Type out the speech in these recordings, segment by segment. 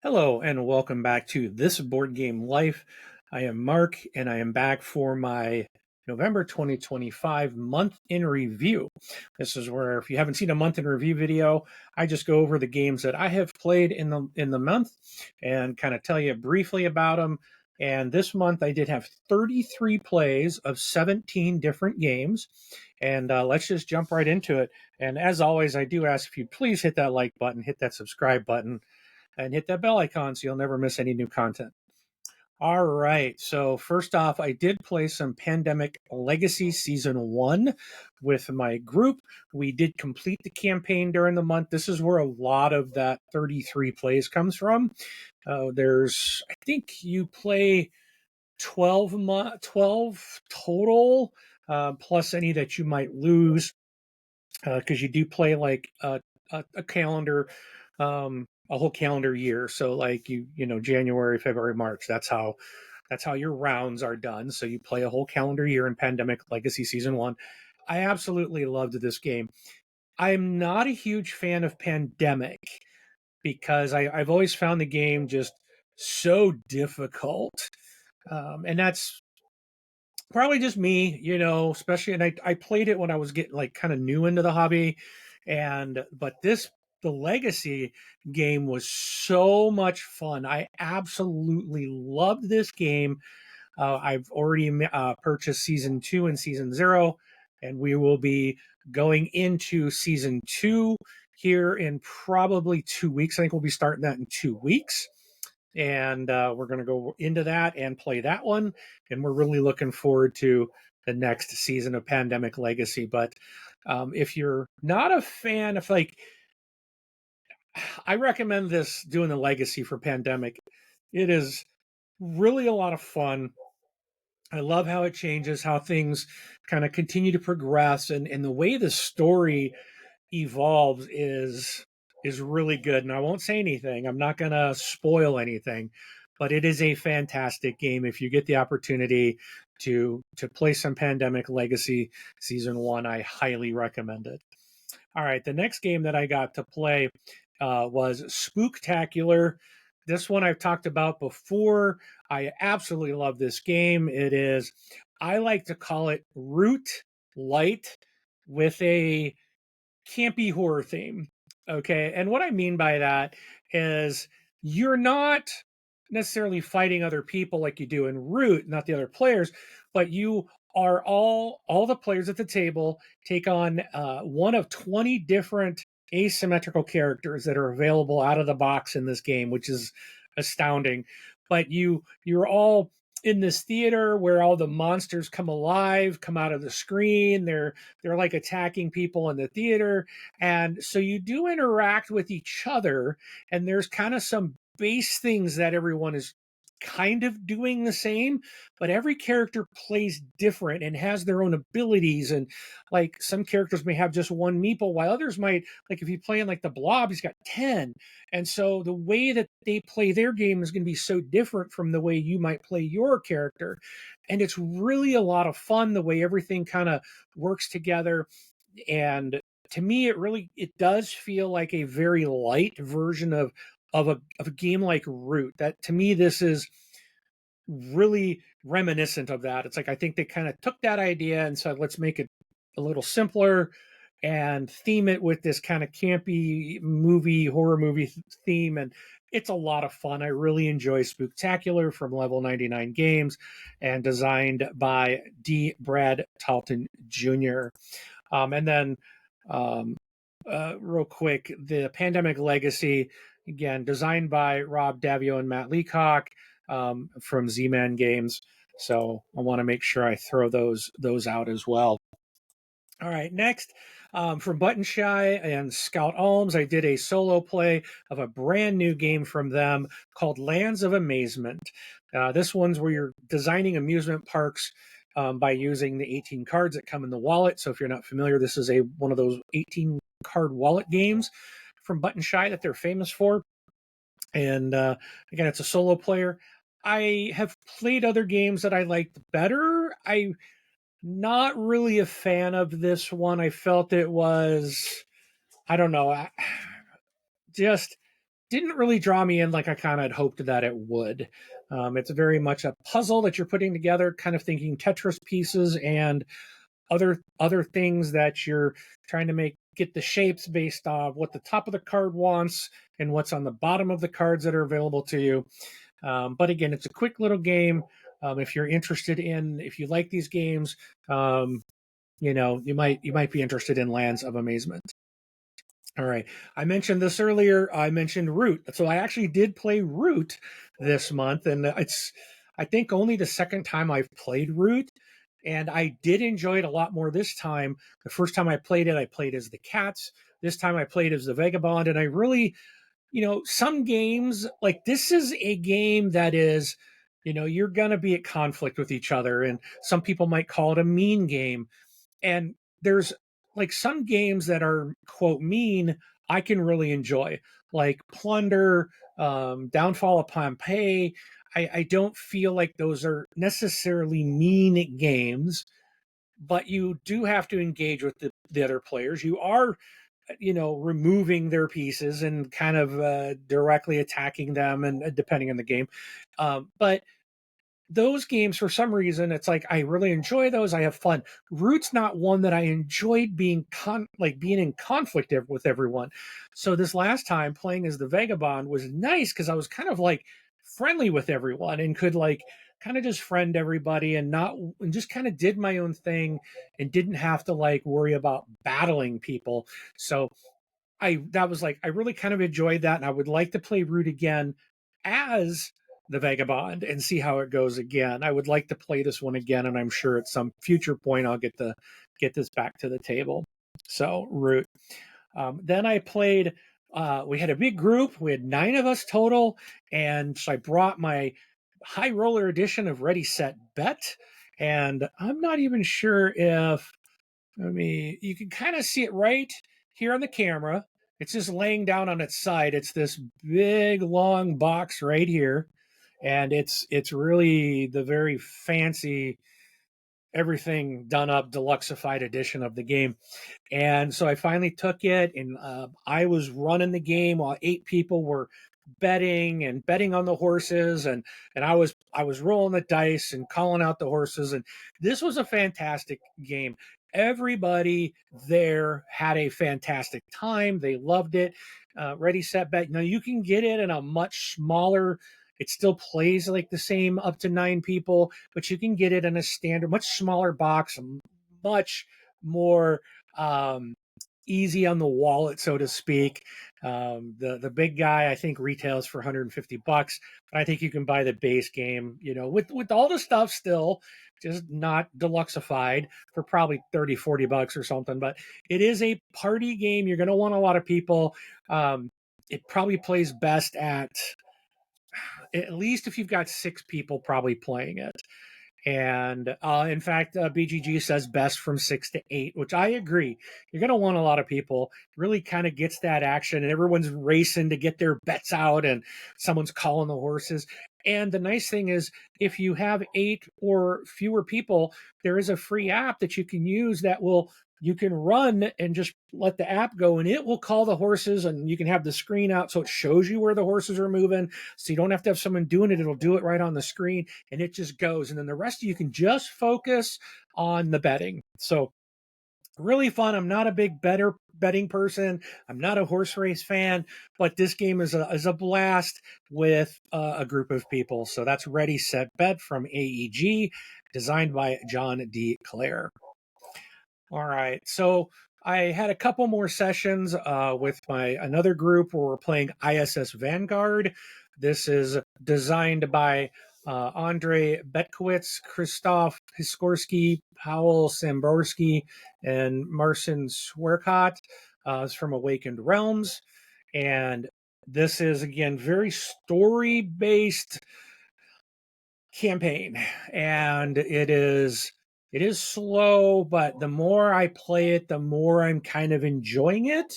Hello and welcome back to This Board Game Life. I am Mark and I am back for my November 2025 month in review. This is where, if you haven't seen a month in review video, I just go over the games that I have played in the month and kind of tell you briefly about them. And this month I did have 33 plays of 17 different games. And let's just jump right into it. And as always, I do ask if you please hit that like button, hit that subscribe button, and hit that bell icon so you'll never miss any new content. All right. So, first off, I did play some Pandemic Legacy Season 1 with my group. We did complete the campaign during the month. This is where a lot of that 33 plays comes from. I think you play 12 total, plus any that you might lose, because you do play like a calendar, a whole calendar year. So like January, February, March. That's how your rounds are done. So you play a whole calendar year in Pandemic Legacy Season 1. I absolutely loved this game. I'm not a huge fan of Pandemic because I've always found the game just so difficult. And that's probably just me, especially, and I played it when I was getting like kind of new into the hobby. But the Legacy game was so much fun. I absolutely loved this game. I've already purchased season 2 and season 0, and we will be going into season 2 here in probably 2 weeks. I think we'll be starting that in 2 weeks, and we're going to go into that and play that one. And we're really looking forward to the next season of Pandemic Legacy. But if you're not a fan of, like, I recommend this, doing the Legacy for Pandemic. It is really a lot of fun. I love how it changes, how things kind of continue to progress, and the way the story evolves is really good. And I won't say anything. I'm not going to spoil anything, but it is a fantastic game. If you get the opportunity to play some Pandemic Legacy Season 1, I highly recommend it. All right, the next game that I got to play was Spooktacular. This one I've talked about before. I absolutely love this game. I like to call it Root Light with a campy horror theme. Okay. And what I mean by that is you're not necessarily fighting other people like you do in Root, not the other players, but you are all the players at the table take on one of 20 different asymmetrical characters that are available out of the box in this game, which is astounding. But you're all in this theater where all the monsters come alive, come out of the screen. They're like attacking people in the theater. And so you do interact with each other, and there's kind of some base things that everyone is kind of doing the same, but every character plays different and has their own abilities. And like some characters may have just one meeple, while others might, like if you play in like the Blob, he's got 10. And so the way that they play their game is going to be so different from the way you might play your character. And it's really a lot of fun the way everything kind of works together. And to me, it does feel like a very light version of a game like Root. That, to me, this is really reminiscent of that. It's like, I think they kind of took that idea and said, let's make it a little simpler and theme it with this kind of campy horror movie theme. And it's a lot of fun. I really enjoy Spooktacular from Level 99 Games, and designed by D. Brad Talton Jr. And then, real quick, the Pandemic Legacy, again, designed by Rob Davio and Matt Leacock, from Z-Man Games. So I want to make sure I throw those out as well. All right, next, from Button Shy and Scout Alms, I did a solo play of a brand new game from them called Lands of Amazement. This one's where you're designing amusement parks by using the 18 cards that come in the wallet. So if you're not familiar, this is one of those 18 card wallet games from Button Shy that they're famous for. And again, it's a solo player. I have played other games that I liked better. I'm not really a fan of this one. I felt it was, I don't know, just didn't really draw me in like I kind of had hoped that it would. It's very much a puzzle that you're putting together, kind of thinking Tetris pieces and other things that you're trying to get the shapes based on what the top of the card wants and what's on the bottom of the cards that are available to you. But again, it's a quick little game. If you're interested in, if you like these games, you might be interested in Lands of Amazement. All right. I mentioned this earlier. I mentioned Root. So I actually did play Root this month, and I think, only the second time I've played Root. And I did enjoy it a lot more this time. The first time I played it, I played as the cats. This time I played as the vagabond. And I really, some games, like this is a game that is, you're going to be at conflict with each other. And some people might call it a mean game. And there's like some games that are quote mean I can really enjoy, like Plunder, Downfall of Pompeii. I don't feel like those are necessarily mean games, but you do have to engage with the other players. You are, removing their pieces and kind of directly attacking them, and depending on the game. But those games, for some reason, it's like I really enjoy those. I have fun. Root's not one that I enjoyed being in conflict with everyone. So this last time playing as the vagabond was nice because I was kind of like friendly with everyone and could like kind of just friend everybody and just kind of did my own thing and didn't have to like worry about battling people. So I really kind of enjoyed that, and I would like to play Root again as the vagabond and see how it goes again. I would like to play this one again, and I'm sure at some future point I'll get this back to the table. So Root. Then I played. We had a big group. We had 9 of us total, and so I brought my high roller edition of Ready Set Bet. And I'm not even sure if you can kind of see it right here on the camera. It's just laying down on its side. It's this big long box right here, and it's really the very fancy, everything done up deluxeified edition of the game. And so I finally took it, and I was running the game while 8 people were betting on the horses, and I was rolling the dice and calling out the horses. And this was a fantastic game. Everybody there had a fantastic time. They loved it. Ready Set Bet. Now you can get it in a much smaller. It still plays like the same up to 9 people, but you can get it in a standard, much smaller box, much more easy on the wallet, so to speak. The big guy I think retails for $150, but I think you can buy the base game, with all the stuff still, just not deluxeified, for probably $30-$40 or something. But it is a party game. You're going to want a lot of people. It probably plays best at least if you've got 6 people probably playing it. And in fact, BGG says best from 6 to 8, which I agree. You're going to want a lot of people. It really kind of gets that action, and everyone's racing to get their bets out, and someone's calling the horses. And the nice thing is, if you have 8 or fewer people, there is a free app that you can use you can run and just let the app go, and it will call the horses, and you can have the screen out so it shows you where the horses are moving. So you don't have to have someone doing it. It'll do it right on the screen, and it just goes. And then the rest of you can just focus on the betting. So really fun. I'm not a big betting person. I'm not a horse race fan, but this game is a blast with a group of people. So that's Ready Set Bet from AEG, designed by John D. Clare. All right. So I had a couple more sessions with another group where we're playing ISS Vanguard. This is designed by Andrei Betkowitz, Christoph Hiskorsky, Powell Samborski, and Marcin Swerkot. It's from Awakened Realms. And this is, again, very story-based campaign. And it is slow, but the more I play it, the more I'm kind of enjoying it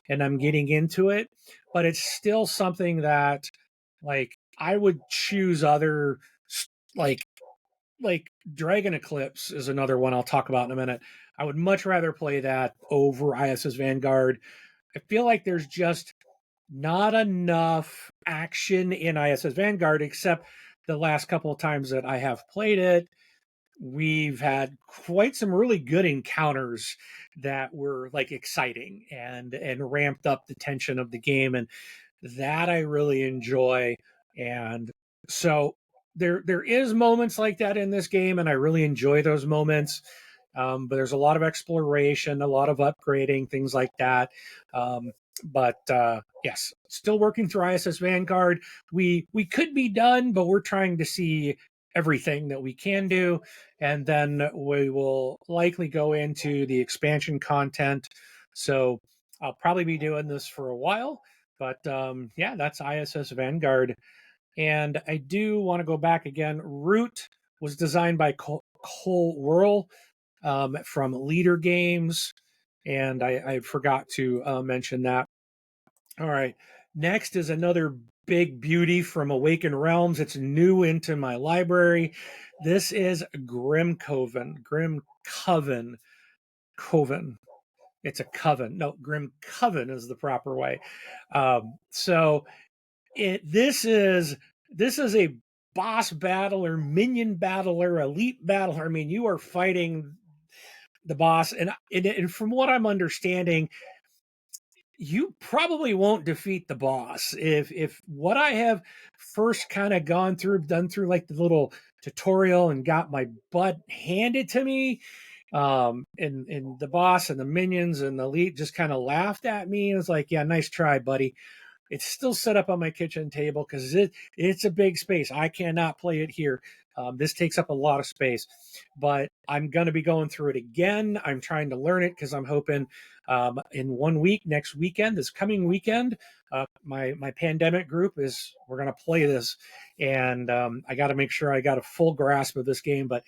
and I'm getting into it. But it's still something that, like, I would choose other, like Dragon Eclipse is another one I'll talk about in a minute. I would much rather play that over ISS Vanguard. I feel like there's just not enough action in ISS Vanguard, except the last couple of times that I have played it. We've had quite some really good encounters that were like exciting and ramped up the tension of the game, and that I really enjoy. And so there is moments like that in this game, and I really enjoy those moments. But there's a lot of exploration, a lot of upgrading, things like that. But yes, still working through ISS Vanguard. We could be done, but we're trying to see everything that we can do, and then we will likely go into the expansion content. So I'll probably be doing this for a while. But yeah, that's ISS Vanguard. And I do want to go back again. Root was designed by Cole Whirl from Leader Games. And I forgot to mention that. All right. Next is another big beauty from Awaken Realms. It's new into my library. This is Grim Coven. Grim Coven. Coven. It's a coven. No, Grim Coven is the proper way. So this is a boss battler, minion battler, elite battler. I mean, you are fighting the boss, and from what I'm understanding, you probably won't defeat the boss. If what I have first kind of done through like the little tutorial and got my butt handed to me, and the boss and the minions and the elite just kind of laughed at me and was like, yeah, nice try, buddy. It's still set up on my kitchen table because it's a big space. I cannot play it here. This takes up a lot of space, but I'm going to be going through it again. I'm trying to learn it because I'm hoping in 1 week, next weekend, this coming weekend, my pandemic group we're going to play this, and I got to make sure I got a full grasp of this game. But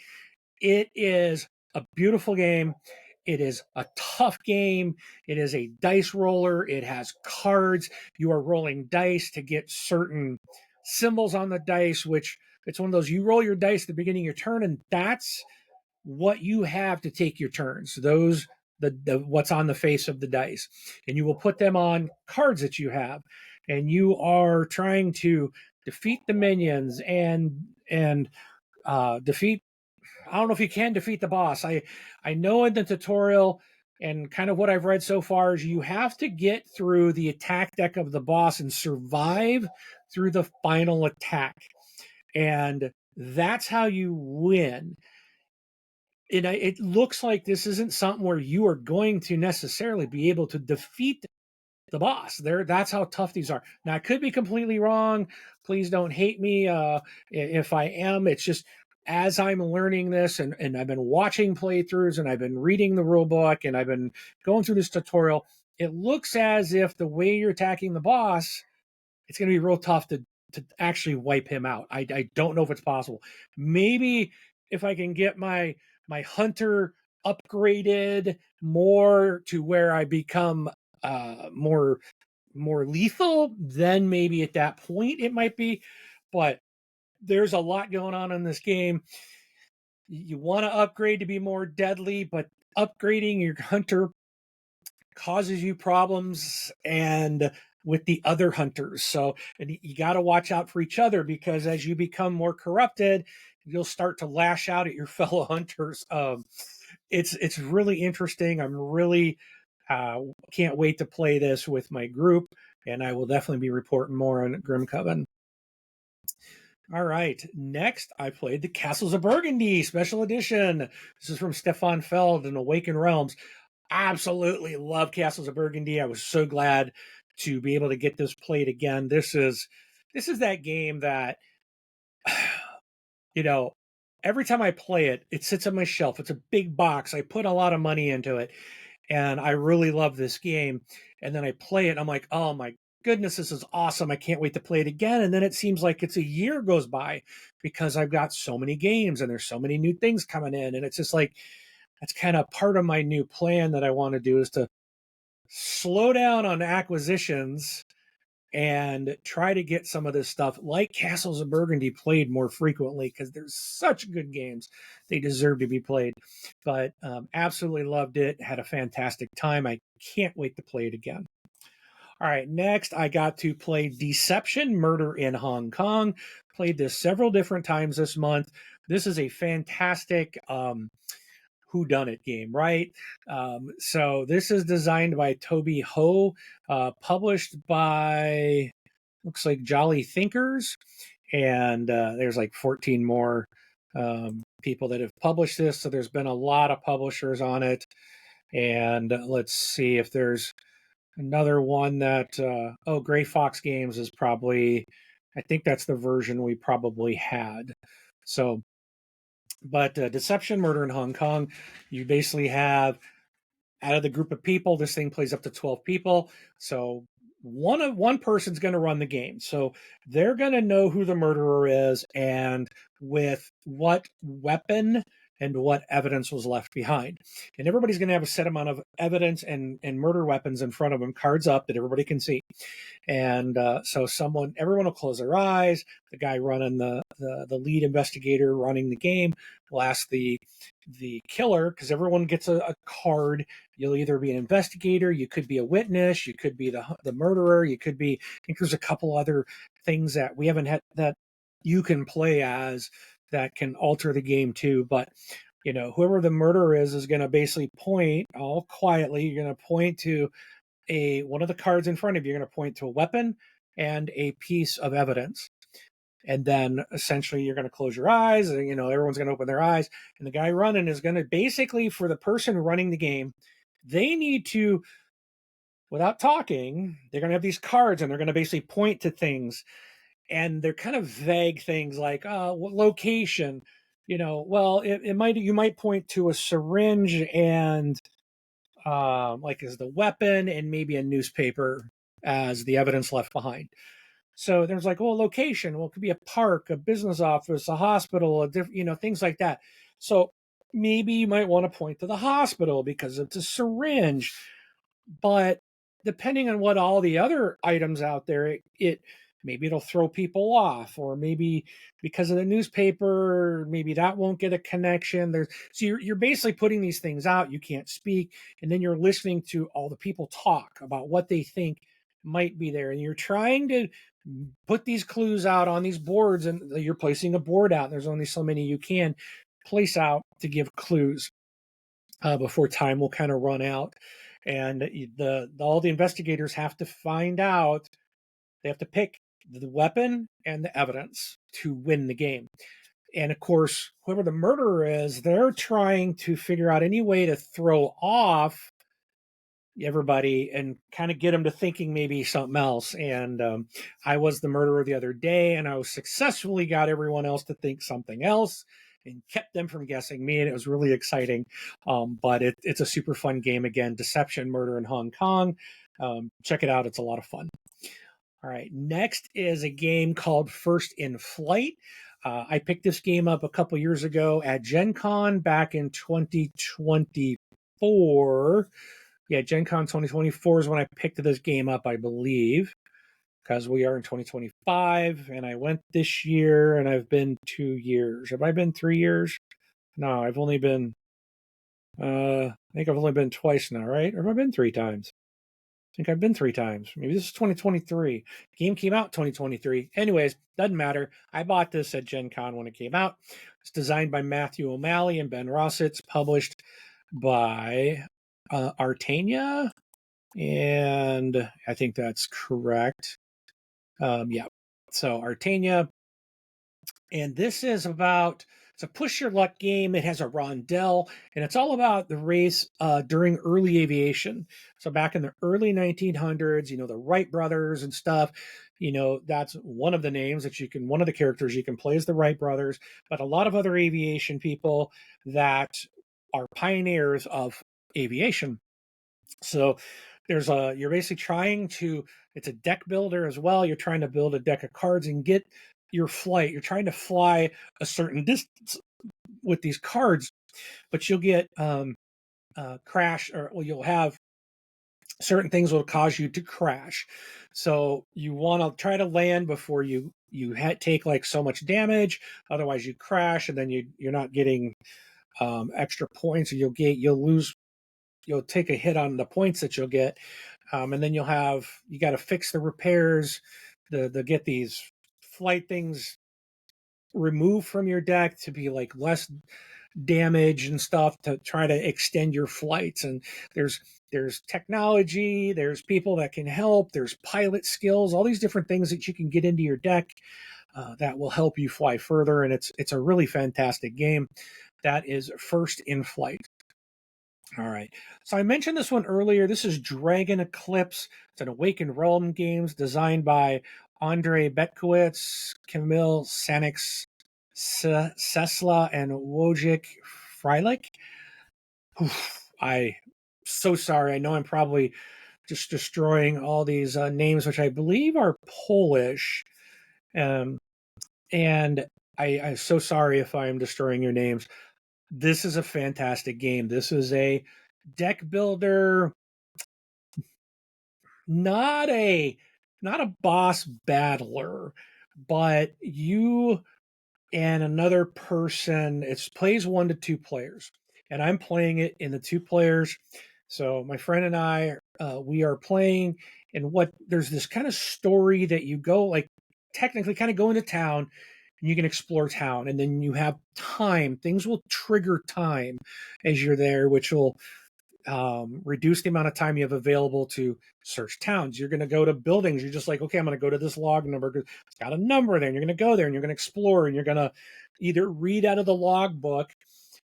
it is a beautiful game. It is a tough game. It is a dice roller. It has cards. You are rolling dice to get certain symbols on the dice, which it's one of those you roll your dice at the beginning of your turn, and that's what you have to take your turns. Those the what's on the face of the dice. And you will put them on cards that you have. And you are trying to defeat the minions and defeat. I don't know if you can defeat the boss. I know in the tutorial and kind of what I've read so far is you have to get through the attack deck of the boss and survive through the final attack. And that's how you win. And it looks like this isn't something where you are going to necessarily be able to defeat the boss. That's how tough these are. Now I could be completely wrong. Please don't hate me if I am. It's just as I'm learning this and I've been watching playthroughs and I've been reading the rule book and I've been going through this tutorial, it looks as if the way you're attacking the boss, it's going to be real tough to actually wipe him out. I don't know if it's possible. Maybe if I can get my hunter upgraded more to where I become more lethal, then maybe at that point it might be. But there's a lot going on in this game. You want to upgrade to be more deadly, but upgrading your hunter causes you problems and with the other hunters. So and you got to watch out for each other because as you become more corrupted, you'll start to lash out at your fellow hunters. It's really interesting. I'm really can't wait to play this with my group, and I will definitely be reporting more on Grim Coven. All right. Next, I played the Castles of Burgundy Special Edition. This is from Stefan Feld and Awaken Realms. Absolutely love Castles of Burgundy. I was so glad to be able to get this played again. This is that game that you know, every time I play it, it sits on my shelf. It's a big box. I put a lot of money into it, and I really love this game. And then I play it, I'm like, oh my goodness, this is awesome. I can't wait to play it again. And then it seems like it's a year goes by because I've got so many games and there's so many new things coming in. And it's just like, that's kind of part of my new plan that I want to do is to slow down on acquisitions and try to get some of this stuff like Castles of Burgundy played more frequently because there's such good games. They deserve to be played. But absolutely loved it. Had a fantastic time. I can't wait to play it again. All right, next I got to play Deception Murder in Hong Kong. Played this several different times this month. This is a fantastic whodunit game, right? So this is designed by Toby Ho, published by looks like Jolly Thinkers, and there's like 14 more people that have published this. So there's been a lot of publishers on it, and let's see if there's another one that Gray Fox Games is probably. I think that's the version we probably had. So, but Deception Murder in Hong Kong, you basically have out of the group of people, this thing plays up to 12 people. So one person's going to run the game. So they're going to know who the murderer is and with what weapon and what evidence was left behind. And everybody's going to have a set amount of evidence and murder weapons in front of them, cards up that everybody can see. And so everyone will close their eyes. The guy running the lead investigator running the game will ask the killer, because everyone gets a card. You'll either be an investigator, you could be a witness, you could be the murderer, you could be. I think there's a couple other things that we haven't had that you can play as that can alter the game too. But whoever the murderer is going to basically point all quietly. You're going to point to one of the cards in front of you. You're going to point to a weapon and a piece of evidence. And then essentially you're going to close your eyes and, everyone's going to open their eyes. And the guy running is going to basically, for the person running the game, they need to, without talking, they're going to have these cards and they're going to basically point to things. And they're kind of vague things like what location, well, you might point to a syringe and like as the weapon and maybe a newspaper as the evidence left behind. So there's like, location. Well, it could be a park, a business office, a hospital, things like that. So maybe you might want to point to the hospital because it's a syringe. But depending on what all the other items out there, maybe it'll throw people off, or maybe because of the newspaper, maybe that won't get a connection. So you're basically putting these things out. You can't speak, and then you're listening to all the people talk about what they think might be there, and you're trying to put these clues out on these boards, and you're placing a board out. There's only so many you can place out to give clues before time will kind of run out. And all the investigators have to find out. They have to pick the weapon and the evidence to win the game. And of course, whoever the murderer is, they're trying to figure out any way to throw off everybody and kind of get them to thinking maybe something else. And I was the murderer the other day, and I successfully got everyone else to think something else and kept them from guessing me, and it was really exciting. But it's a super fun game. Again, Deception Murder in Hong Kong. Check it out. It's a lot of fun. All right, next is a game called First in Flight. I picked this game up a couple years ago at Gen Con back in 2024. Yeah, Gen Con 2024 is when I picked this game up, I believe, because we are in 2025, and I went this year, and I've been 2 years. Have I been 3 years? No, I've only been, I think I've only been twice now, right? Or have I been 3 times? I think I've been 3 times. Maybe this is 2023. Game came out 2023. Anyways, doesn't matter. I bought this at Gen Con when it came out. It's designed by Matthew O'Malley and Ben Rossitz, published by Artania, and I think that's correct. Yeah, so Artania, and this is it's a push your luck game. It has a rondel, and it's all about the race during early aviation. So back in the early 1900s, the Wright brothers and stuff. That's one of the names that one of the characters you can play is the Wright brothers, but a lot of other aviation people that are pioneers of aviation. So you're basically it's a deck builder as well. You're trying to build a deck of cards and get your flight. You're trying to fly a certain distance with these cards, but you'll get crash, or you'll have certain things will cause you to crash. So you want to try to land before you take like so much damage. Otherwise you crash, and then you're not getting extra points, or you'll take a hit on the points that you'll get. And then you got to fix the repairs, the get these flight things removed from your deck to be like less damage and stuff to try to extend your flights. And there's technology, there's people that can help, there's pilot skills, all these different things that you can get into your deck that will help you fly further. And it's a really fantastic game. That is First in Flight. All right. So I mentioned this one earlier. This is Dragon Eclipse. It's an Awakened Realm games designed by Andrei Betkowitz, Kamil Sanix, Sesla, and Wojciech Freilich. I so sorry. I know I'm probably just destroying all these names, which I believe are Polish. Um, and I'm so sorry if I'm destroying your names. This is a fantastic game. This is a deck builder, not a boss battler, but you and another person. It plays 1 to 2 players, and I'm playing it in the 2 players. So my friend and I, we are playing, and there's this kind of story that you go like technically kind of go into town and you can explore town, and then you have time. Things will trigger time as you're there, which will reduce the amount of time you have available to search towns. You're going to go to buildings. You're just like, okay, I'm going to go to this log number. It's got a number there. And you're going to go there and you're going to explore and you're going to either read out of the log book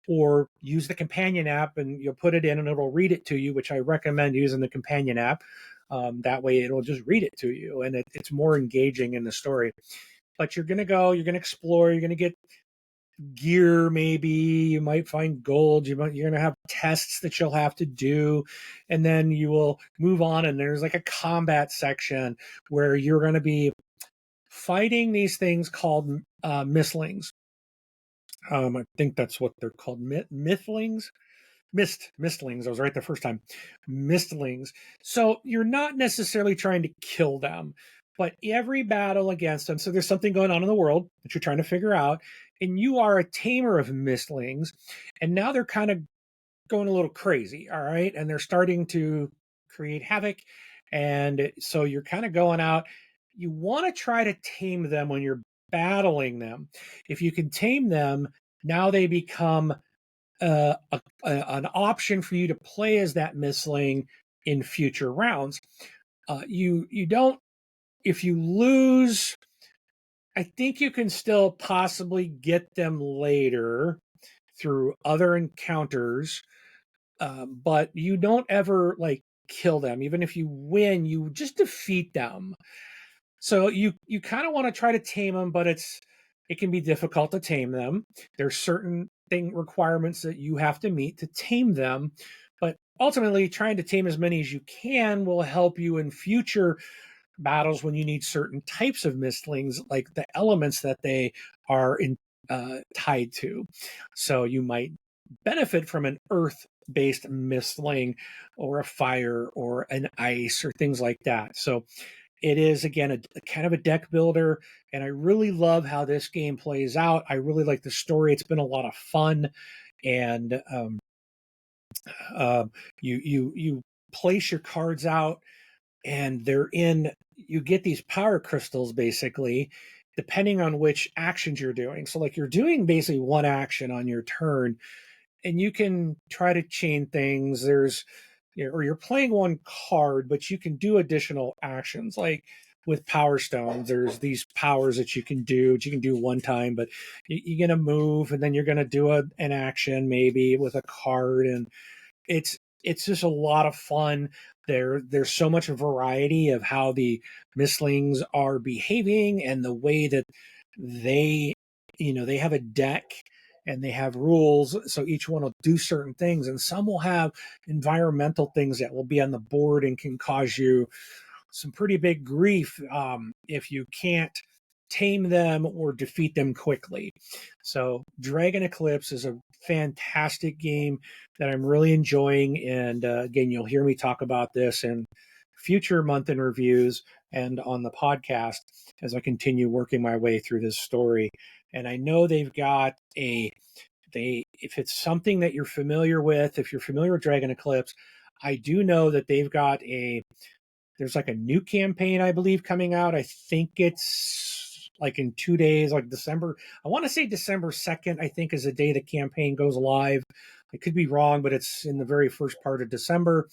or use the companion app and you'll put it in and it'll read it to you, which I recommend using the companion app. That way it'll just read it to you and it's more engaging in the story. But you're going to go, you're going to explore, you're going to get gear, maybe you might find gold, you're going to have tests that you'll have to do, and then you will move on and there's like a combat section where you're going to be fighting these things called mistlings. I think that's what they're called, mythlings. Mistlings. I was right the first time. Mistlings. So you're not necessarily trying to kill them, but every battle against them. So there's something going on in the world that you're trying to figure out, and you are a tamer of mistlings, and now they're kind of going a little crazy. All right, and they're starting to create havoc, and so you're kind of going out. You want to try to tame them when you're battling them. If you can tame them, now they become an option for you to play as that misling in future rounds. You don't, if you lose, I think you can still possibly get them later through other encounters, but you don't ever like kill them. Even if you win, you just defeat them. So you kind of want to try to tame them, but it can be difficult to tame them. There's certain requirements that you have to meet to tame them, but ultimately trying to tame as many as you can will help you in future battles when you need certain types of mistlings, like the elements that they are tied to. So you might benefit from an earth based mistling or a fire or an ice or things like that. So it is again a kind of a deck builder, and I really love how this game plays out. I really like the story. It's been a lot of fun, and you place your cards out, and they're in. You get these power crystals basically, depending on which actions you're doing. So like you're doing basically one action on your turn, and you can try to chain things. Or you're playing one card, but you can do additional actions. Like with Power Stones, there's these powers that you can do one time, but you're going to move and then you're going to do an action maybe with a card. And it's just a lot of fun. There's so much variety of how the mislings are behaving and the way that they they have a deck and they have rules, so each one will do certain things, and some will have environmental things that will be on the board and can cause you some pretty big grief if you can't tame them or defeat them quickly. So Dragon Eclipse is a fantastic game that I'm really enjoying, and again, you'll hear me talk about this in future month in reviews and on the podcast as I continue working my way through this story. And I know they've got if it's something that you're familiar with, if you're familiar with Dragon Eclipse, I do know that they've got a There's like a new campaign, I believe, coming out. I think it's like in 2 days, like December. I want to say December 2nd, I think, is the day the campaign goes live. I could be wrong, but it's in the very first part of December.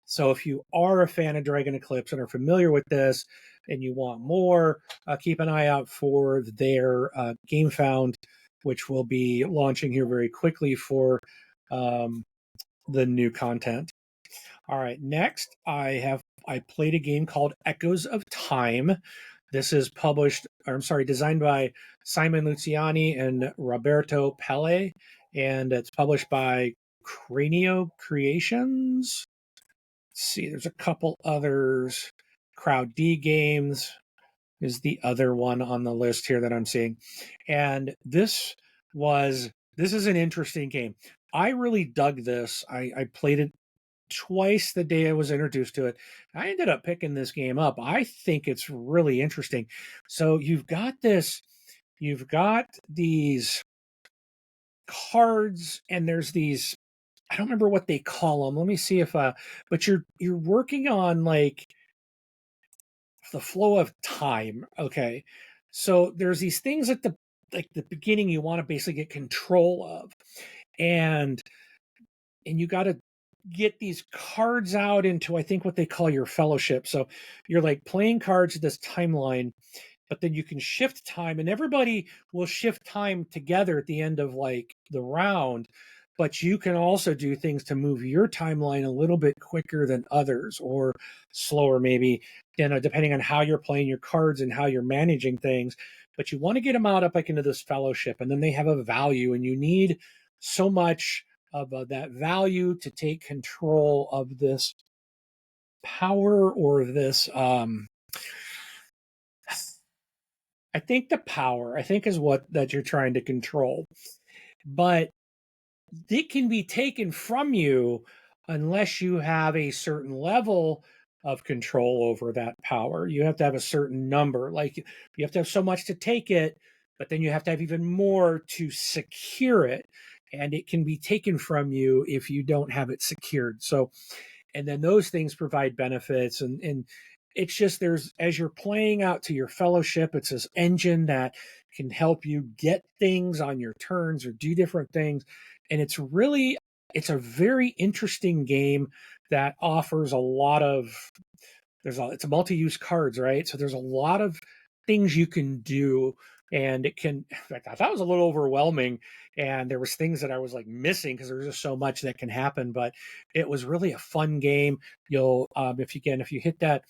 So if you are a fan of Dragon Eclipse and are familiar with this and you want more, keep an eye out for their GameFound, which will be launching here very quickly for the new content. All right, next I played a game called Echoes of Time. This is designed by Simon Luciani and Roberto Pelle, and it's published by Cranio Creations. Let's see, there's a couple others. Crowd D Games is the other one on the list here that I'm seeing. And this is an interesting game. I really dug this. I played it twice the day I was introduced to it. I ended up picking this game up. I think it's really interesting. So you've got these cards, and there's these, I don't remember what they call them. Let me see if but you're working on like the flow of time. Okay. So there's these things at the beginning you want to basically get control of. And you got to get these cards out into, I think, what they call your fellowship. So you're like playing cards at this timeline, but then you can shift time, and everybody will shift time together at the end of like the round. But you can also do things to move your timeline a little bit quicker than others, or slower maybe, depending on how you're playing your cards and how you're managing things. But you want to get them out up like into this fellowship, and then they have a value, and you need so much of that value to take control of this power, or this I think the power, I think, is what that you're trying to control. But it can be taken from you unless you have a certain level of control over that power. You have to have a certain number. Like, you have to have so much to take it, but then you have to have even more to secure it. And it can be taken from you if you don't have it secured. So, and then those things provide benefits, and it's just, there's, as you're playing out to your fellowship, it's this engine that can help you get things on your turns or do different things. And it's a very interesting game that offers a lot of, it's a multi-use cards, right? So there's a lot of things you can do, and it can, in fact, I thought it was a little overwhelming, and there was things that I was like missing because there's just so much that can happen. But it was really a fun game. You'll, if you hit that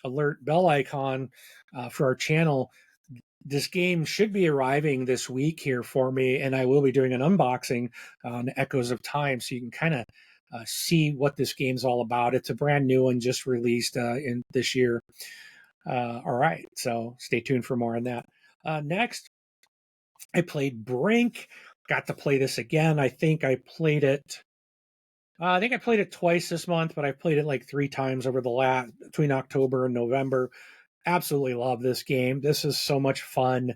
alert bell icon for our channel, this game should be arriving this week here for me, and I will be doing an unboxing on Echoes of Time, so you can kind of see what this game's all about. It's a brand new one, just released in this year. All right, so stay tuned for more on that. Next, I played Brink. Got to play this again. I think I played it. I think I played it twice this month, but I played it like 3 times over the last, between October and November. Absolutely love this game. This is so much fun.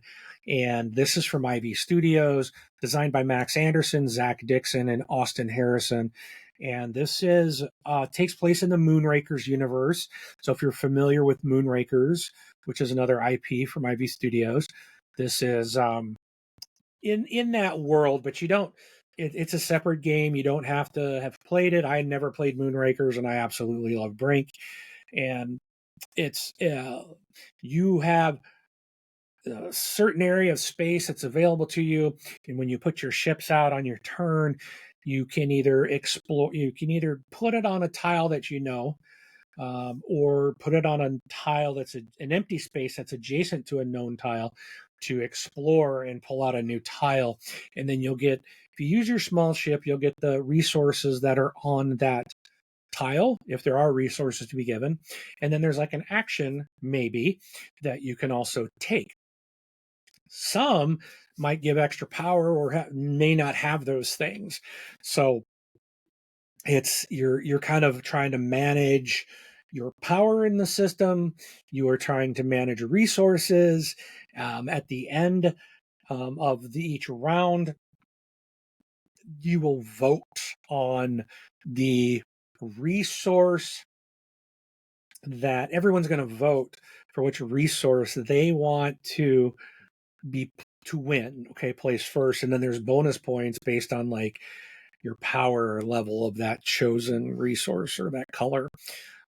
And this is from Ivy Studios, designed by Max Anderson, Zach Dixon, and Austin Harrison. And this is takes place in the Moonrakers universe. So if you're familiar with Moonrakers, which is another IP from Ivy Studios, this is in that world, but you don't. It's a separate game. You don't have to have played it. I had never played Moonrakers, and I absolutely love Brink. And it's you have a certain area of space that's available to you, and when you put your ships out on your turn, you can either put it on a tile that you know, or put it on a tile that's an empty space that's adjacent to a known tile, to explore and pull out a new tile. And then you'll get, if you use your small ship, you'll get the resources that are on that tile, if there are resources to be given. And then there's like an action maybe that you can also take. Some might give extra power, or may not have those things. So it's, you're kind of trying to manage your power in the system. You are trying to manage resources. At the end of each round, you will vote on the resource that everyone's going to vote for which resource they want be to win. Okay, place first, and then there's bonus points based on like your power level of that chosen resource or that color.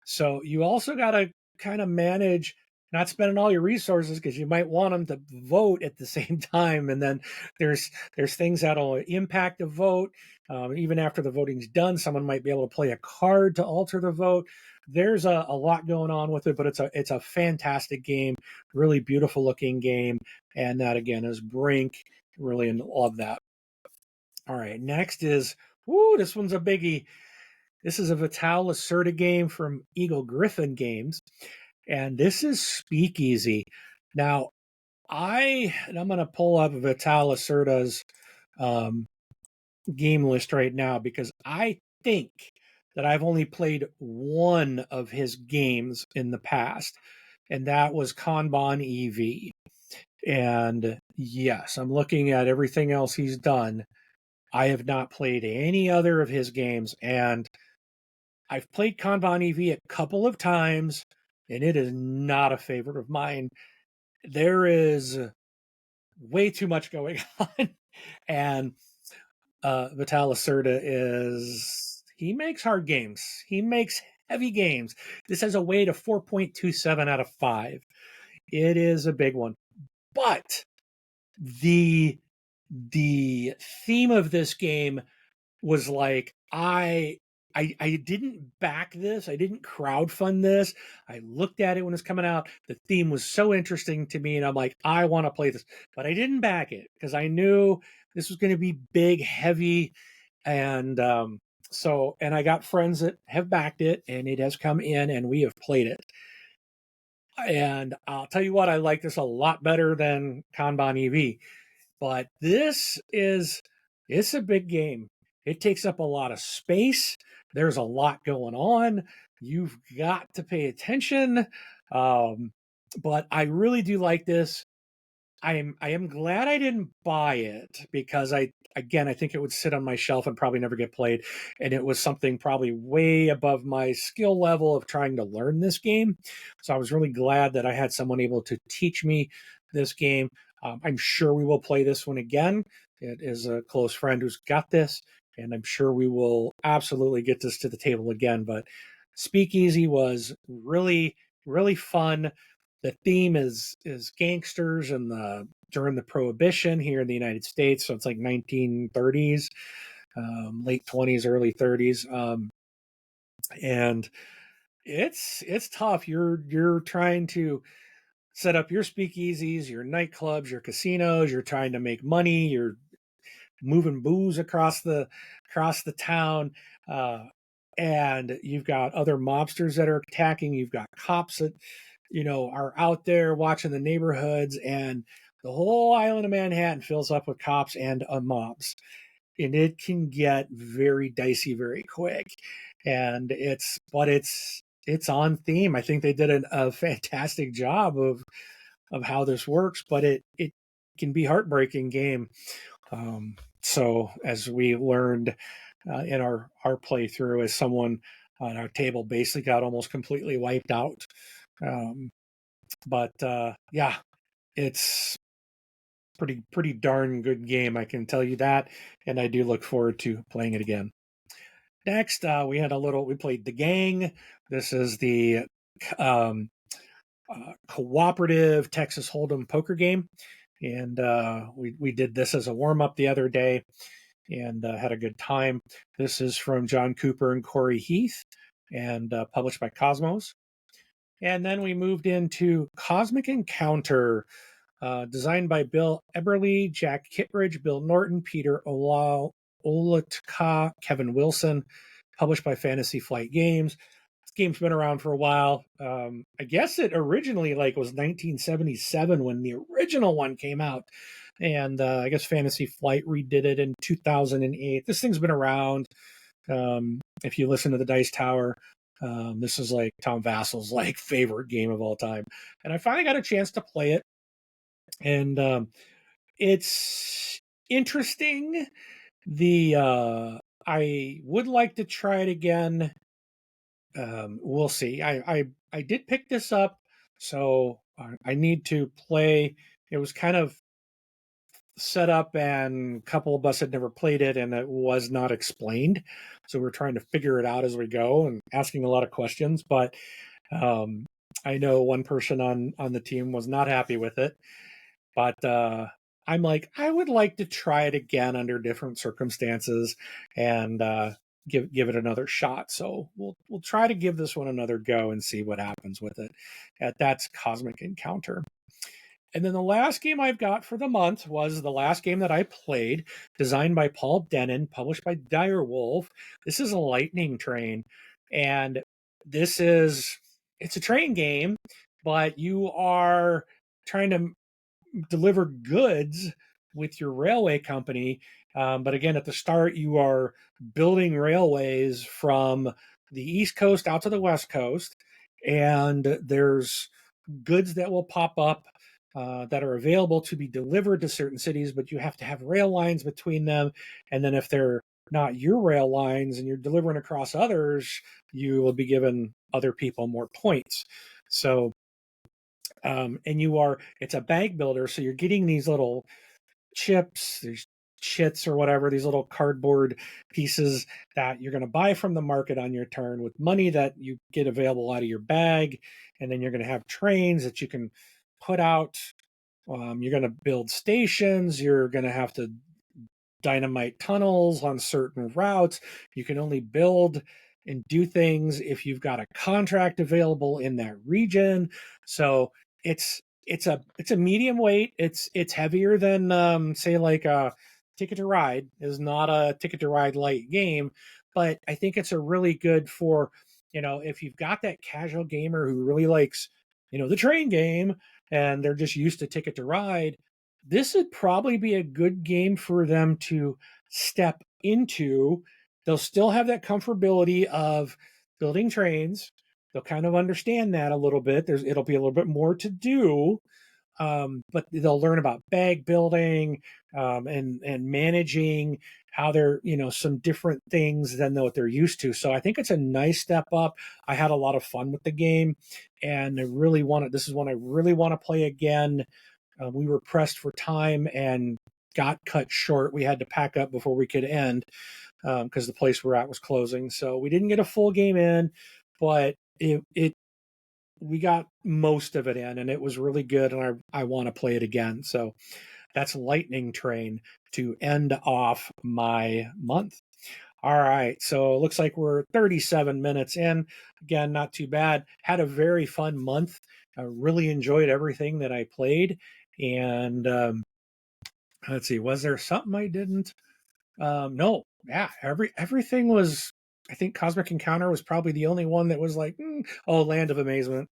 So you also got to kind of manage not spending all your resources because you might want them to vote at the same time, and then there's things that'll impact the vote. Even after the voting's done, someone might be able to play a card to alter the vote. There's a lot going on with it, but it's a fantastic game, really beautiful looking game, and that again is Brink. Really love that. All right, next is this one's a biggie. This is a Vital Lacerda game from Eagle Gryphon Games, and this is Speakeasy. Now, I'm going to pull up Vital Lacerda's um, game list right now because I think that I've only played one of his games in the past, and that was Kanban EV. And yes, I'm looking at everything else he's done. I have not played any other of his games, and I've played Kanban EV a couple of times, and it is not a favorite of mine. There is way too much going on, and Vital Lacerda he makes hard games. He makes heavy games. This has a weight of 4.27 out of 5. It is a big one, but the theme of this game was like I didn't back this. I didn't crowdfund this. I looked at it when it's coming out. The theme was so interesting to me, and I'm like, I want to play this, but I didn't back it because I knew this was going to be big, heavy, and and I got friends that have backed it, and it has come in, and we have played it. And I'll tell you what, I like this a lot better than Kanban EV. But it's a big game. It takes up a lot of space. There's a lot going on. You've got to pay attention. But I really do like this. I am glad I didn't buy it because I think it would sit on my shelf and probably never get played. And it was something probably way above my skill level of trying to learn this game. So I was really glad that I had someone able to teach me this game. I'm sure we will play this one again. It is a close friend who's got this, and I'm sure we will absolutely get this to the table again. But Speakeasy was really, really fun. The theme is gangsters and during the Prohibition here in the United States, so it's like 1930s, late 20s, early 30s, and it's tough. You're trying to set up your speakeasies, your nightclubs, your casinos. You're trying to make money. You're moving booze across the town. And you've got other mobsters that are attacking. You've got cops that are out there watching the neighborhoods, and the whole island of Manhattan fills up with cops and mobs, and it can get very dicey very quick. And it's on theme. I think they did a fantastic job of how this works, but it can be heartbreaking game. So as we learned in our playthrough, as someone on our table basically got almost completely wiped out. But yeah, it's pretty darn good game, I can tell you that, and I do look forward to playing it again. Next, we played The Gang. This is the um, cooperative Texas Hold'em poker game, and we did this as a warm up the other day, and had a good time. This is from John Cooper and Corey Heath, and published by Cosmos. And then we moved into Cosmic Encounter, designed by Bill Eberly, Jack Kittredge, Bill Norton, Peter Olatka, Kevin Wilson, published by Fantasy Flight Games. This game's been around for a while. I guess it originally was 1977 when the original one came out, and I guess Fantasy Flight redid it in 2008. This thing's been around. If you listen to the Dice Tower, this is like Tom Vassel's favorite game of all time, and I finally got a chance to play it, and it's interesting. I would like to try it again. We'll see. I did pick this up, so I need to play. It was kind of set up, and a couple of us had never played it, and it was not explained. So we're trying to figure it out as we go and asking a lot of questions. But um, I know one person on the team was not happy with it, but I'm like, I would like to try it again under different circumstances and give it another shot. So we'll try to give this one another go and see what happens with it. That's Cosmic Encounter. And then the last game I've got for the month was the last game that I played, designed by Paul Dennen, published by Direwolf. This is a Lightning Train, and it's a train game, but you are trying to deliver goods with your railway company. But again, at the start, you are building railways from the East Coast out to the West Coast, and there's goods that will pop up that are available to be delivered to certain cities, but you have to have rail lines between them. And then if they're not your rail lines and you're delivering across others, you will be given other people more points. So, and it's a bank builder. So you're getting these little chips, these chits or whatever, these little cardboard pieces that you're going to buy from the market on your turn with money that you get available out of your bag. And then you're going to have trains that you can put out. You're going to build stations. You're going to have to dynamite tunnels on certain routes. You can only build and do things if you've got a contract available in that region. So it's a medium weight. It's heavier than say like a Ticket to Ride is not a Ticket to Ride light game, but I think it's a really good for, if you've got that casual gamer who really likes, the train game and they're just used to Ticket to Ride, this would probably be a good game for them to step into. They'll still have that comfortability of building trains. They'll kind of understand that a little bit. It'll be a little bit more to do, but they'll learn about bag building and managing how they're some different things than what they're used to. So I think it's a nice step up. I had a lot of fun with the game, and this is one I really want to play again. We were pressed for time and got cut short. We had to pack up before we could end because the place we're at was closing. So we didn't get a full game in, but we got most of it in, and it was really good, and I want to play it again. So that's Lightning Train to end off my month. All right, so it looks like we're 37 minutes in. Again, not too bad. Had a very fun month. I really enjoyed everything that I played. And let's see, was there something I didn't? No, yeah, everything was. I think Cosmic Encounter was probably the only one that was like, oh, Land of Amazement.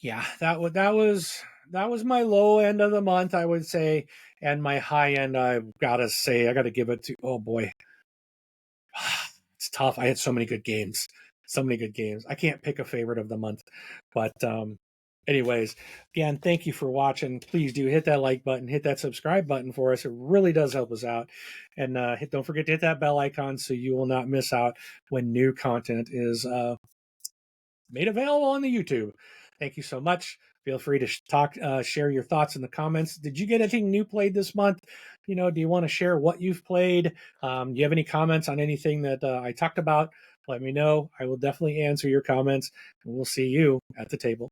Yeah, that was my low end of the month, I would say, and my high end, I've got to say, I got to give it to. Oh boy, it's tough. I had so many good games, so many good games. I can't pick a favorite of the month, but anyways, again, thank you for watching. Please do hit that like button, hit that subscribe button for us. It really does help us out. And don't forget to hit that bell icon so you will not miss out when new content is made available on the YouTube. Thank you so much. Feel free to share your thoughts in the comments. Did you get anything new played this month? Do you want to share what you've played? Do you have any comments on anything that I talked about? Let me know. I will definitely answer your comments, and we'll see you at the table.